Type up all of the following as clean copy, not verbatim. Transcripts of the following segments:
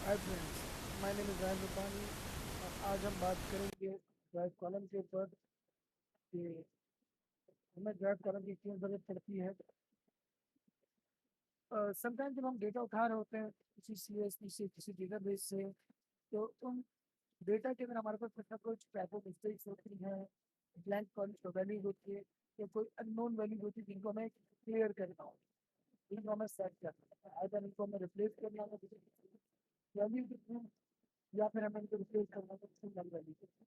Hi friends, my name is Ryan Rupani और आज हम बात करेंगे ड्राइव कॉलम के ऊपर कि हमें ड्राइव कॉलम की क्यों ज़रूरत पड़ती है। समटाइम जब हम डेटा उठा रहे होते हैं किसी CSV से, किसी डेटाबेस से, तो उन डेटा के अंदर हमारे पास कुछ ना कुछ टाइप ऑफ मिस्टेक्स होती हैं, ब्लैंक वैल्यूज होती है या कोई अननोन वैल्यूज होती है जिनको हमें क्लियर करना हो, जिनको हमें सेट करना है, आइदर इनको हमें रिप्लेस करना है वैल्यू के थ्रू या फिर हमें इनको रिप्लेस करना है किसी नई वैल्यू के थ्रू।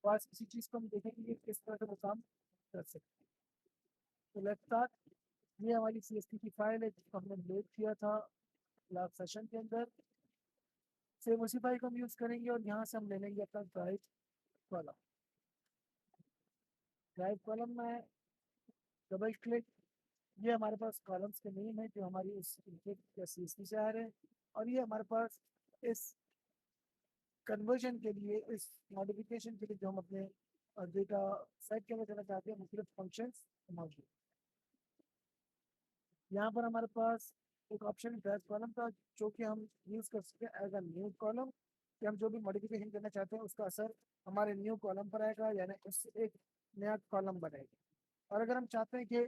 तो आज किसी चीज़ को हम देखेंगे कि किस तरह से वो काम कर सकते हैं। तो लेट्स स्टार्ट। ये हमारी CSV की फाइल है जिसको हमने लोड किया था लास्ट सेशन के अंदर। सेम उसी फाइल को हम यूज़ करेंगे और यहाँ से हम ले लेंगे अपना कॉलम ड्राइव कॉलम में डबल क्लिक। ये हमारे पास कॉलम्स के नेम है जो हमारी इस इनपुट या CSV से आ रहे हैं, और ये हमारे पास इस कन्वर्जन के लिए, इस मॉडिफिकेशन के लिए जो हम अपने डेटा सेट के अंदर देना चाहते हैं, मुख्तलिफ फंक्शंस मौजूद। यहाँ पर हमारे पास एक ऑप्शन ड्राइव कॉलम का जो कि हम यूज़ कर सकते हैं एज अ न्यू कॉलम, कि हम जो भी मॉडिफिकेशन करना चाहते हैं उसका असर हमारे न्यू कॉलम पर आएगा, यानी उससे एक नया कॉलम बनेगा। और अगर हम चाहते हैं कि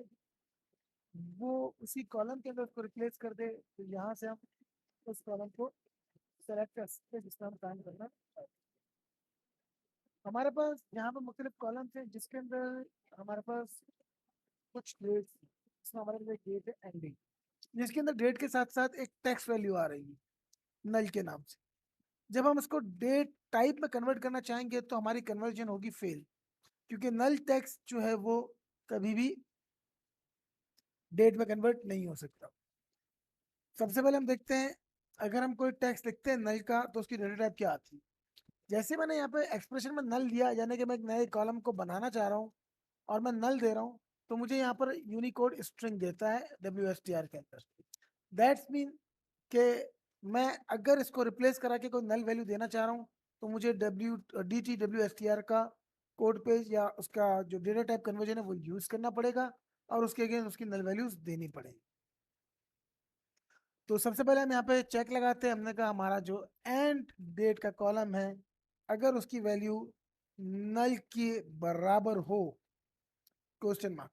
वो उसी कॉलम के अंदर उसको रिप्लेस कर दे, तो यहाँ से हम उस कॉलम को सेलेक्ट कर सकते हैं जिसमें हम काम करना चाहते हैं। हमारे पास यहाँ पर मुख्तलिफ कॉलम्स हैं जिसके अंदर हमारे पास कुछ डेट्स, इसमें हमारे पास डेट है एंडिंग, जिसके अंदर डेट के साथ साथ एक टेक्स्ट वैल्यू आ रही है नल के नाम से। जब हम इसको डेट टाइप में कन्वर्ट करना चाहेंगे तो हमारी कन्वर्जन होगी फेल, क्योंकि नल टेक्स्ट जो है वो कभी भी डेट में कन्वर्ट नहीं हो सकता। सबसे पहले हम देखते हैं, अगर हम कोई टेक्स्ट लिखते हैं नल का तो उसकी डेटा टाइप क्या आती है। जैसे मैंने यहाँ पे एक्सप्रेशन में नल दिया, यानी कि मैं एक नए कॉलम को बनाना चाह रहा हूँ और मैं नल दे रहा हूँ, तो मुझे यहाँ पर यूनिकोड स्ट्रिंग देता है WSTR के अंदर। दैट्स मीन कि मैं अगर इसको रिप्लेस करा के कोई नल वैल्यू देना चाह रहा हूँ तो मुझे DT WSTR का कोड पेज या उसका जो डेटा टाइप कन्वर्जन है वो यूज करना पड़ेगा और उसके अगेंस्ट उसकी नल वैल्यूज देनी पड़ेगी। तो सबसे पहले हम यहाँ पे चेक लगाते हैं, हमने कहा हमारा जो एंड डेट का कॉलम है अगर उसकी वैल्यू नल के बराबर हो, क्वेश्चन मार्क,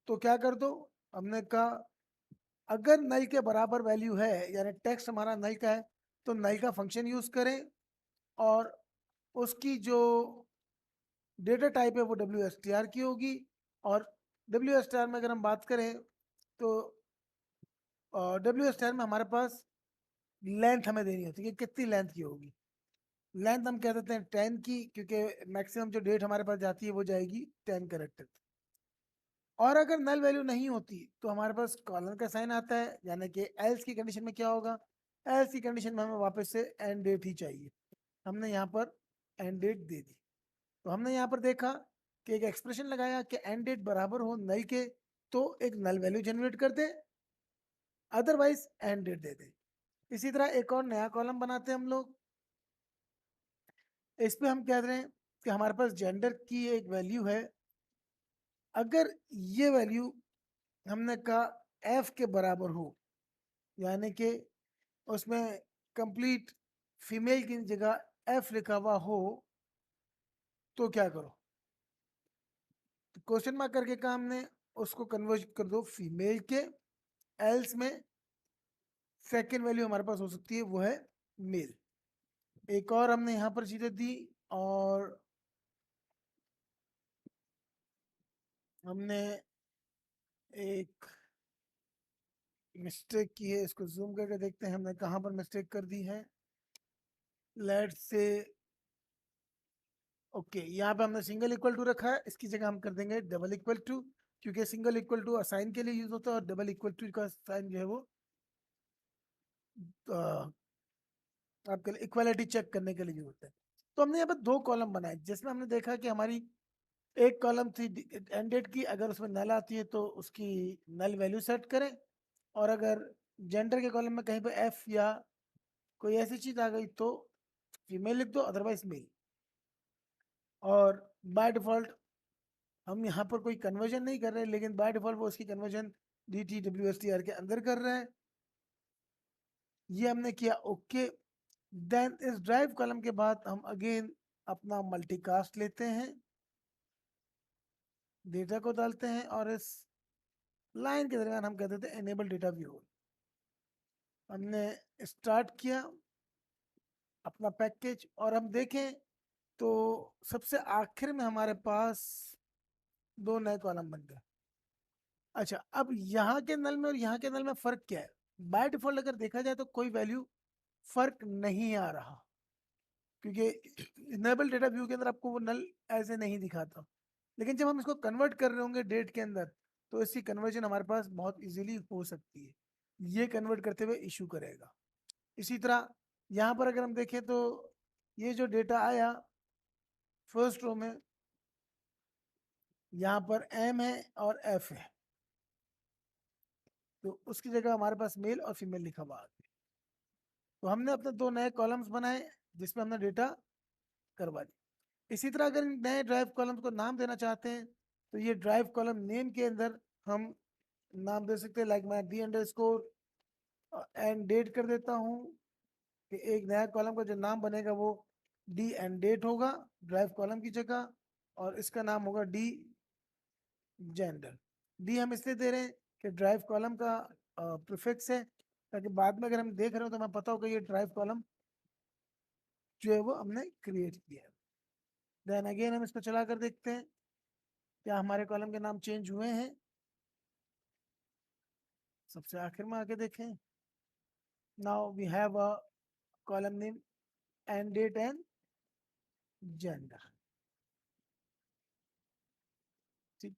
तो क्या कर दो। हमने कहा अगर नल के बराबर वैल्यू है, यानी टेक्स्ट हमारा नल का है, तो नल का फंक्शन यूज करें और उसकी जो डेटा टाइप है वो WSTR की होगी। और WSTR में अगर हम बात करें तो WSTR में हमारे पास लेंथ हमें देनी होती है कि कितनी लेंथ की होगी। लेंथ हम कह देते हैं 10 की, क्योंकि मैक्सिमम जो डेट हमारे पास जाती है वो जाएगी 10 करेक्टर। और अगर नल वैल्यू नहीं होती तो हमारे पास कॉलन का साइन आता है, यानी कि एल्स की कंडीशन में क्या होगा, एल्स की कंडीशन में हमें वापस से एंड डेट ही चाहिए। हमने यहाँ पर एंड डेट दे दी, तो हमने यहाँ पर देखा कि एक एक्सप्रेशन लगाया कि एंड डेट बराबर हो नल के, तो एक नल वैल्यू जनरेट कर दे, अदरवाइज एंड डेट दे दे। इसी तरह एक और नया कॉलम बनाते हैं हम लोग। इस पे हम कह रहे हैं कि हमारे पास जेंडर की एक वैल्यू है, अगर ये वैल्यू हमने कहा एफ के बराबर हो, यानी कि उसमें कंप्लीट फीमेल की जगह एफ लिखा हुआ हो, तो क्या करो। तो क्वेश्चन मार्क करके कहा हमने उसको कन्वर्ट कर दो फीमेल के, एल्स में सेकेंड वैल्यू हमारे पास हो सकती है वो है मेल। एक और हमने यहाँ पर चीजें दी, और हमने एक मिस्टेक की है, इसको जूम करके देखते हैं हमने कहाँ पर मिस्टेक कर दी है। लेट्स से ओके, यहाँ पे हमने सिंगल इक्वल टू रखा है, इसकी जगह हम कर देंगे डबल इक्वल टू, क्योंकि सिंगल इक्वल टू असाइन के लिए यूज होता है और डबल इक्वल टू का साइन जो है वो आपके लिए इक्वालिटी चेक करने के लिए यूज होता है। तो हमने यहाँ पे दो कॉलम बनाए जिसमें हमने देखा कि हमारी एक कॉलम थी एंड डेट की, अगर उसमें नल आती है तो उसकी नल वैल्यू सेट करें, और अगर जेंडर के कॉलम में कहीं पे एफ या कोई ऐसी चीज आ गई तो फीमेल लिख दो, अदरवाइज मेल। और बाय डिफॉल्ट हम यहाँ पर कोई कन्वर्जन नहीं कर रहे, लेकिन बाय डिफॉल्ट वो उसकी कन्वर्जन DT WSTR के अंदर कर रहे हैं। ये हमने किया ओके। देन इस ड्राइव कॉलम के बाद हम अगेन अपना मल्टीकास्ट लेते हैं, डेटा को डालते हैं और इस लाइन के दरमियान हम कहते थे एनेबल डेटा व्यू। हमने स्टार्ट किया अपना पैकेज और हम देखें तो सबसे आखिर में हमारे पास 2 नए कॉलम बन गए। अच्छा, अब यहाँ के नल में और यहाँ के नल में फर्क क्या है? बाय डिफॉल्ट अगर देखा जाए तो कोई वैल्यू फर्क नहीं आ रहा, क्योंकि इनेबल डेटा व्यू के अंदर आपको वो नल ऐसे नहीं दिखाता। लेकिन जब हम इसको कन्वर्ट कर रहे होंगे डेट के अंदर, तो इसकी कन्वर्जन हमारे पास बहुत इजीली हो सकती है। ये कन्वर्ट करते हुए इशू करेगा। इसी तरह यहाँ पर अगर हम देखें तो ये जो डेटा आया फर्स्ट रो में, यहाँ पर एम है और एफ है, तो उसकी जगह हमारे पास मेल और फीमेल लिखा हुआ है। तो हमने अपने 2 नए कॉलम्स बनाए जिसमें हमने डेटा करवा दिया। इसी तरह अगर नए ड्राइव कॉलम्स को नाम देना चाहते हैं तो ये ड्राइव कॉलम नेम के अंदर हम नाम दे सकते हैं, लाइक मैं D underscore and date कर देता हूँ कि एक नया कॉलम का जो नाम बनेगा वो डी एंड डेट होगा ड्राइव कॉलम की जगह, और इसका नाम होगा डी जेंडर। डी हम इसलिए दे रहे हैं कि ड्राइव कॉलम का प्रीफिक्स है, ताकि बाद में अगर हम देख रहे हो तो हमें पता होगा ये ड्राइव कॉलम जो है वो हमने क्रिएट किया है। देन अगेन हम इसको चला कर देखते हैं क्या हमारे कॉलम के नाम चेंज हुए हैं। सबसे आखिर में आके देखें, now we have a column name and date and gender. ठीक।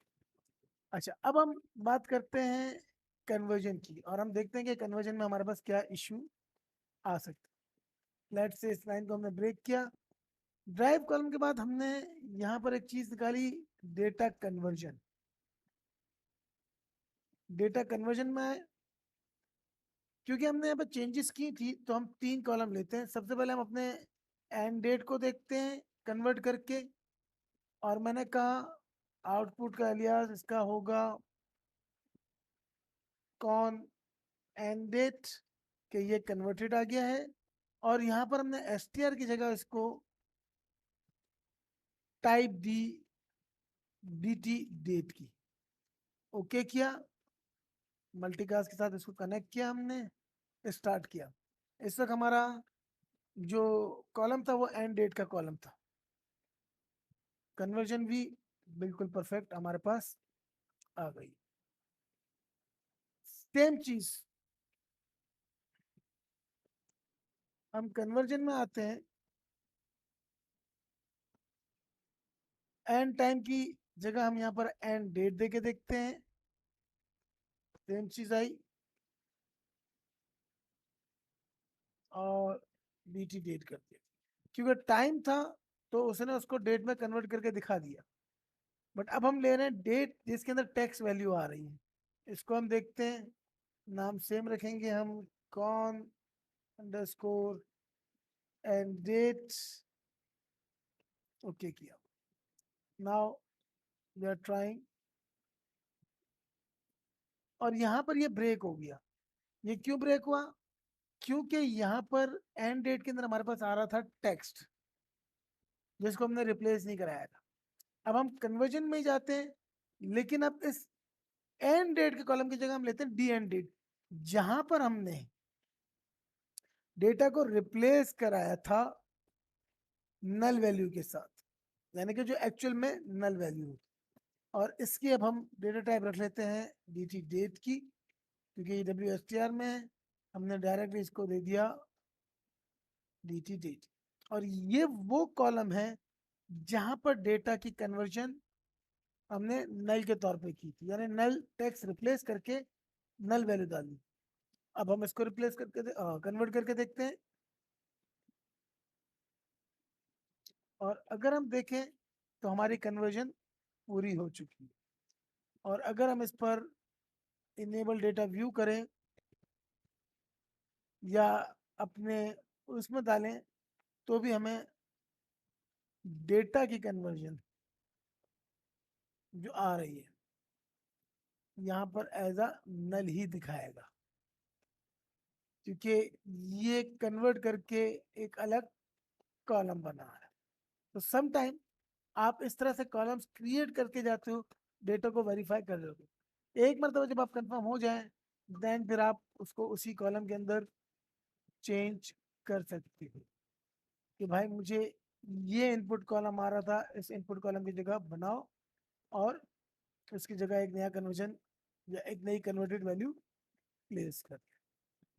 अच्छा, अब हम बात करते हैं कन्वर्जन की, और हम देखते हैं कि कन्वर्जन में हमारे पास क्या इशू आ सकता है। लेट्स से इस लाइन को हमने ब्रेक किया। ड्राइव कॉलम के बाद हमने यहाँ पर एक चीज निकाली, डेटा कन्वर्जन। डेटा कन्वर्जन में क्योंकि हमने यहाँ पर चेंजेस की थी तो हम 3 कॉलम लेते हैं। सबसे पहले हम अपने एंड डेट को देखते हैं कन्वर्ट करके, और मैंने कहा आउटपुट का एलियास इसका होगा कौन एंड डेट, कि ये कन्वर्टेड आ गया है। और यहाँ पर हमने str की जगह इसको टाइप डी dt डेट की ओके किया। मल्टीकास्ट के साथ इसको कनेक्ट किया, हमने स्टार्ट किया। इस वक्त हमारा जो कॉलम था वो एंड डेट का कॉलम था। कन्वर्जन भी बिल्कुल परफेक्ट हमारे पास आ गई। सेम चीज हम कन्वर्जन में आते हैं, एंड टाइम की जगह हम यहाँ पर एंड डेट देके देखते हैं। सेम चीज आई और बीटी डेट कर दिया, क्योंकि टाइम था तो उसने उसको डेट में कन्वर्ट करके दिखा दिया। बट अब हम ले रहे हैं डेट जिसके अंदर टेक्स्ट वैल्यू आ रही है। इसको हम देखते हैं, नाम सेम रखेंगे हम, con underscore and date okay किया। नाउ वी आर ट्राइंग, और यहाँ पर ये ब्रेक हो गया। ये क्यों ब्रेक हुआ? क्योंकि यहाँ पर एंड डेट के अंदर हमारे पास आ रहा था टेक्स्ट जिसको हमने रिप्लेस नहीं कराया था। अब हम कन्वर्जन में ही जाते हैं, लेकिन अब इस एंड डेट के कॉलम की जगह हम लेते हैं डी एंड डेट, जहां पर हमने डेटा को रिप्लेस कराया था नल वैल्यू के साथ, यानी कि जो एक्चुअल में नल वैल्यू है। और इसकी अब हम डेटा टाइप रख लेते हैं dt डेट की, क्योंकि ये WSTR में है। हमने डायरेक्टली इसको दे दिया dt डेट, और ये वो कॉलम है जहां पर डेटा की कन्वर्जन हमने नल के तौर पे की थी, यानी नल टेक्स्ट रिप्लेस करके नल वैल्यू डाली। अब हम इसको रिप्लेस करके कन्वर्ट करके देखते हैं, और अगर हम देखें तो हमारी कन्वर्जन पूरी हो चुकी है। और अगर हम इस पर इनेबल डेटा व्यू करें या अपने उसमें डालें, तो भी हमें डेटा की कन्वर्जन जो आ रही है यहाँ पर एज अ नल ही दिखाएगा। क्योंकि ये कन्वर्ट करके एक अलग कॉलम बना है। तो सम टाइम आप इस तरह से कॉलम्स क्रिएट करके जाते हो, डेटा को वेरीफाई कर रहे हो। एक मरतबा जब आप कंफर्म हो जाए, देन फिर आप उसको उसी कॉलम के अंदर चेंज कर सकते हो कि भाई मुझे ये इनपुट कॉलम आ रहा था, इस इनपुट कॉलम की जगह बनाओ और उसकी जगह एक नया कन्वर्जन या एक नई कन्वर्टेड वैल्यू प्लेस कर।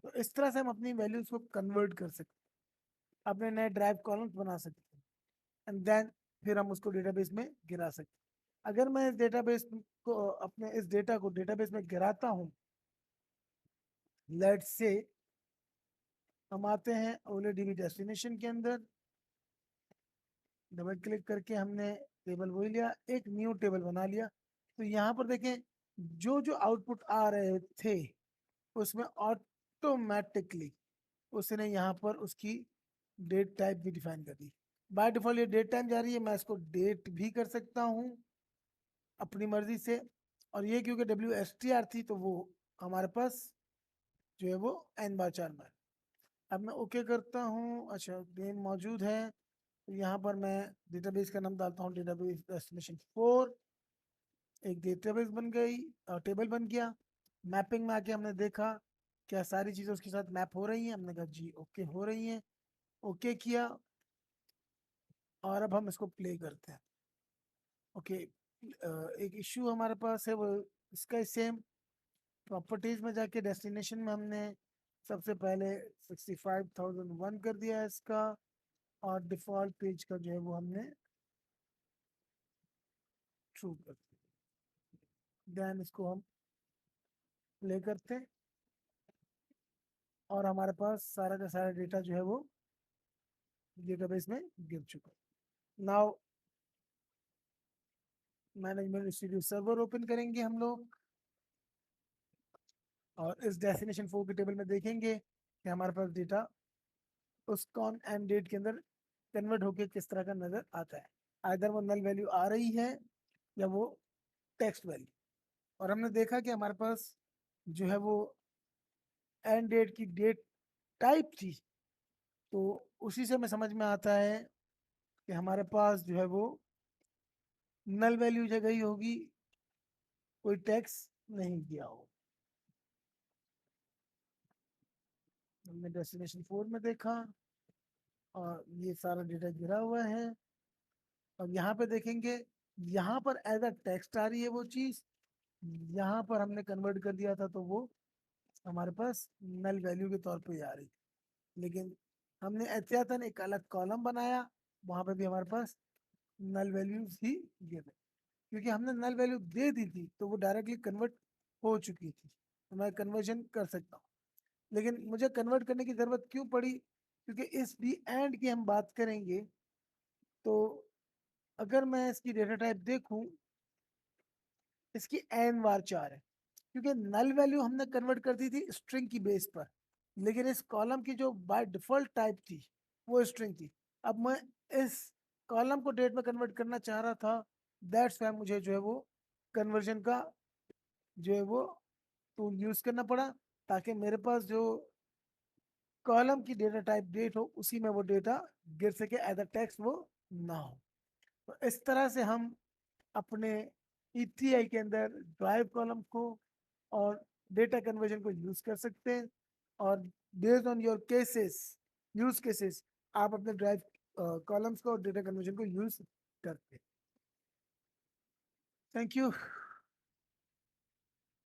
तो इस तरह से हम अपनी वैल्यूज को कन्वर्ट कर सकते हैं, अपने नए ड्राइव कॉलम्स बना सकते हैं, एंड देन फिर हम उसको डेटाबेस में गिरा सकते हैं। अगर मैं इस डेटाबेस को अपने इस डेटा को डेटाबेस में गिराता हूँ, लेट्स से हम आते हैं ओलेडीबी डेस्टिनेशन के अंदर, डबल क्लिक करके हमने टेबल वही लिया, एक न्यू टेबल बना लिया। तो यहाँ पर देखें जो जो आउटपुट आ रहे थे उसमें ऑटोमेटिकली उसने यहाँ पर उसकी डेट टाइप भी डिफाइन कर दी। बाय डिफॉल्ट ये डेट टाइम जा रही है, मैं इसको डेट भी कर सकता हूँ अपनी मर्जी से। और ये क्योंकि WSTR थी तो वो हमारे पास जो है वो n बार 4 बार। अब मैं ओके करता हूँ। अच्छा नेम मौजूद है, यहाँ पर मैं डेटाबेस का नाम डालता हूँ, डेटाबेस डेस्टिनेशन 4। एक डेटाबेस बन गई, टेबल बन गया। मैपिंग में आके हमने देखा क्या सारी चीज़ें उसके साथ मैप हो रही हैं, हमने कहा जी ओके हो रही हैं, ओके किया। और अब हम इसको प्ले करते हैं। ओके, एक इशू हमारे पास है, वो इसका सेम प्रॉपर्टीज में जाके डेस्टिनेशन में हमने सबसे पहले 65,001 कर दिया है इसका, और डिफॉल्ट पेज का जो है वो हमने ट्रू कर दिया। देन इसको हम प्ले करते हैं और हमारे पास सारा का सारा डेटा जो है वो डेटाबेस में गिर चुका है। Now management studio server open करेंगे हम लोग, और इस डेस्टिनेशन 4 के टेबल में देखेंगे कि हमारे पास डेटा उस कॉन एंड डेट के अंदर कन्वर्ट होके किस तरह का नजर आता है। अगर वो नल वैल्यू आ रही है या वो टेक्स्ट वैल्यू। और हमने देखा कि हमारे पास जो है वो एंड डेट की डेट टाइप थी, तो उसी से हमें समझ में आता है कि हमारे पास जो है वो नल वैल्यू जगह ही होगी, कोई टैक्स नहीं किया हो। हमने डेस्टिनेशन 4 में देखा और ये सारा डेटा गिरा हुआ है। और यहाँ पे देखेंगे, यहाँ पर एज अ टेक्स्ट आ रही है वो चीज, यहाँ पर हमने कन्वर्ट कर दिया था तो वो हमारे पास नल वैल्यू के तौर पे आ रही। लेकिन हमने एहतियातन एक अलग कॉलम बनाया, वहां पे भी हमारे पास नल वैल्यूज ही गिर रहे, क्योंकि हमने नल वैल्यू दे दी थी तो वो डायरेक्टली कन्वर्ट हो चुकी थी, तो मैं कन्वर्जन कर सकता हूँ। लेकिन मुझे कन्वर्ट करने की जरूरत क्यों पड़ी, क्योंकि इस दी एंड की हम बात करेंगे तो अगर मैं इसकी डेटा टाइप देखूं, इसकी एन बार 4 है, क्योंकि नल वैल्यू हमने कन्वर्ट कर दी थी स्ट्रिंग की बेस पर। लेकिन इस कॉलम की जो बाय डिफॉल्ट टाइप थी वो स्ट्रिंग थी। अब मैं इस कॉलम को डेट में कन्वर्ट करना चाह रहा था, दैट्स वाई मुझे जो है वो कन्वर्जन का जो है वो टूल यूज करना पड़ा, ताकि मेरे पास जो कॉलम की डेटा टाइप डेट हो उसी में वो डेटा गिर सके, एज अ टेक्स्ट वो ना हो। तो इस तरह से हम अपने ETI के अंदर ड्राइव कॉलम को और डेटा कन्वर्जन को यूज कर सकते हैं, और based on your cases, use cases, आप अपने ड्राइव कॉलम्स को और डेटा कन्वर्जन को यूज करते हैं। Thank you.